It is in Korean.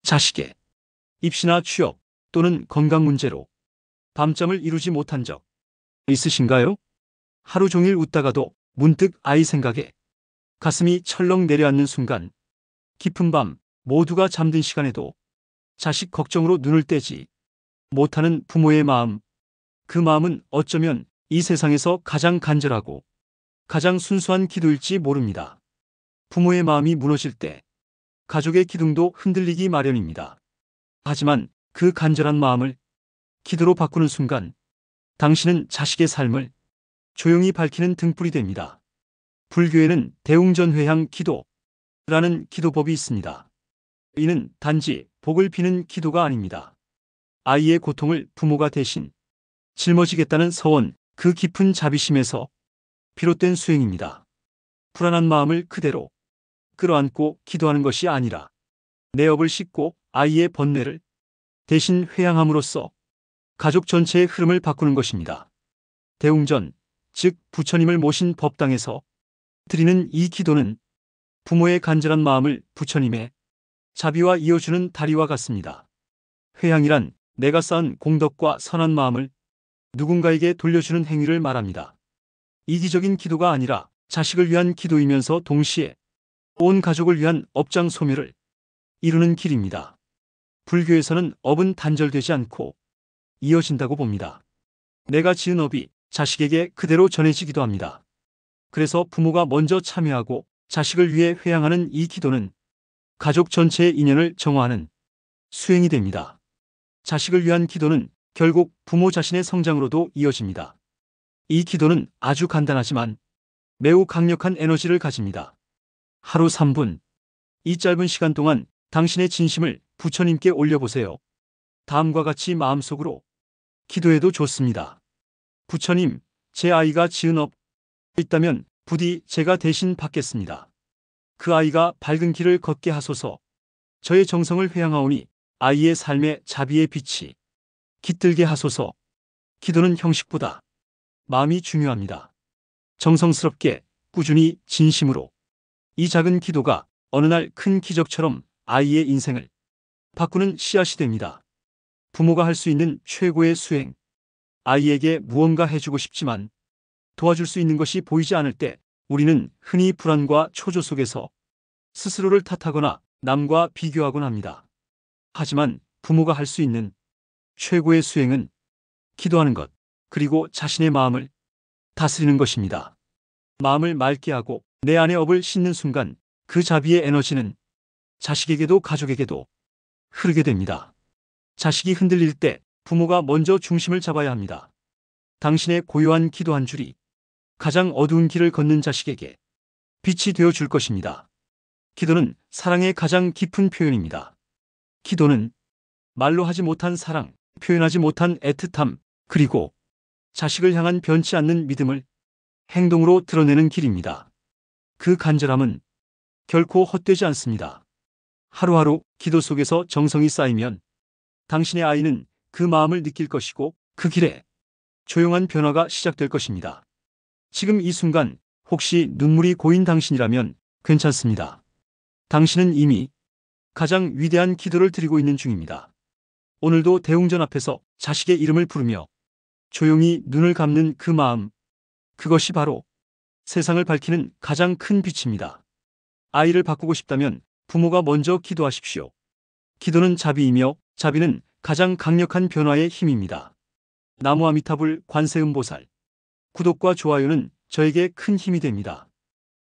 자식의 입시나 취업 또는 건강 문제로 밤잠을 이루지 못한 적 있으신가요? 하루 종일 웃다가도 문득 아이 생각에 가슴이 철렁 내려앉는 순간, 깊은 밤 모두가 잠든 시간에도 자식 걱정으로 눈을 떼지 못하는 부모의 마음, 그 마음은 어쩌면 이 세상에서 가장 간절하고 가장 순수한 기도일지 모릅니다. 부모의 마음이 무너질 때 가족의 기둥도 흔들리기 마련입니다. 하지만 그 간절한 마음을 기도로 바꾸는 순간, 당신은 자식의 삶을 조용히 밝히는 등불이 됩니다. 불교에는 대웅전회향 기도라는 기도법이 있습니다. 이는 단지 복을 비는 기도가 아닙니다. 아이의 고통을 부모가 대신 짊어지겠다는 서원, 그 깊은 자비심에서 비롯된 수행입니다. 불안한 마음을 그대로 끌어안고 기도하는 것이 아니라 내 업을 씻고 아이의 번뇌를 대신 회양함으로써 가족 전체의 흐름을 바꾸는 것입니다. 대웅전, 즉 부처님을 모신 법당에서 드리는 이 기도는 부모의 간절한 마음을 부처님의 자비와 이어주는 다리와 같습니다. 회향이란 내가 쌓은 공덕과 선한 마음을 누군가에게 돌려주는 행위를 말합니다. 이기적인 기도가 아니라 자식을 위한 기도이면서 동시에 온 가족을 위한 업장 소멸을 이루는 길입니다. 불교에서는 업은 단절되지 않고 이어진다고 봅니다. 내가 지은 업이 자식에게 그대로 전해지기도 합니다. 그래서 부모가 먼저 참여하고 자식을 위해 회향하는 이 기도는 가족 전체의 인연을 정화하는 수행이 됩니다. 자식을 위한 기도는 결국 부모 자신의 성장으로도 이어집니다. 이 기도는 아주 간단하지만 매우 강력한 에너지를 가집니다. 하루 3분, 이 짧은 시간 동안 당신의 진심을 부처님께 올려보세요. 다음과 같이 마음속으로 기도해도 좋습니다. 부처님, 제 아이가 지은 업 있다면 부디 제가 대신 받겠습니다. 그 아이가 밝은 길을 걷게 하소서. 저의 정성을 회양하오니 아이의 삶에 자비의 빛이 깃들게 하소서. 기도는 형식보다 마음이 중요합니다. 정성스럽게, 꾸준히, 진심으로. 이 작은 기도가 어느 날 큰 기적처럼 아이의 인생을 바꾸는 씨앗이 됩니다. 부모가 할 수 있는 최고의 수행. 아이에게 무언가 해주고 싶지만 도와줄 수 있는 것이 보이지 않을 때 우리는 흔히 불안과 초조 속에서 스스로를 탓하거나 남과 비교하곤 합니다. 하지만 부모가 할 수 있는 최고의 수행은 기도하는 것, 그리고 자신의 마음을 다스리는 것입니다. 마음을 맑게 하고 내 안의 업을 씻는 순간 그 자비의 에너지는 자식에게도 가족에게도 흐르게 됩니다. 자식이 흔들릴 때 부모가 먼저 중심을 잡아야 합니다. 당신의 고요한 기도 한 줄이 가장 어두운 길을 걷는 자식에게 빛이 되어 줄 것입니다. 기도는 사랑의 가장 깊은 표현입니다. 기도는 말로 하지 못한 사랑, 표현하지 못한 애틋함, 그리고 자식을 향한 변치 않는 믿음을 행동으로 드러내는 길입니다. 그 간절함은 결코 헛되지 않습니다. 하루하루 기도 속에서 정성이 쌓이면 당신의 아이는 그 마음을 느낄 것이고 그 길에 조용한 변화가 시작될 것입니다. 지금 이 순간 혹시 눈물이 고인 당신이라면 괜찮습니다. 당신은 이미 가장 위대한 기도를 드리고 있는 중입니다. 오늘도 대웅전 앞에서 자식의 이름을 부르며 조용히 눈을 감는 그 마음, 그것이 바로 세상을 밝히는 가장 큰 빛입니다. 아이를 바꾸고 싶다면 부모가 먼저 기도하십시오. 기도는 자비이며 자비는 가장 강력한 변화의 힘입니다. 나무 아미타불 관세음보살. 구독과 좋아요는 저에게 큰 힘이 됩니다.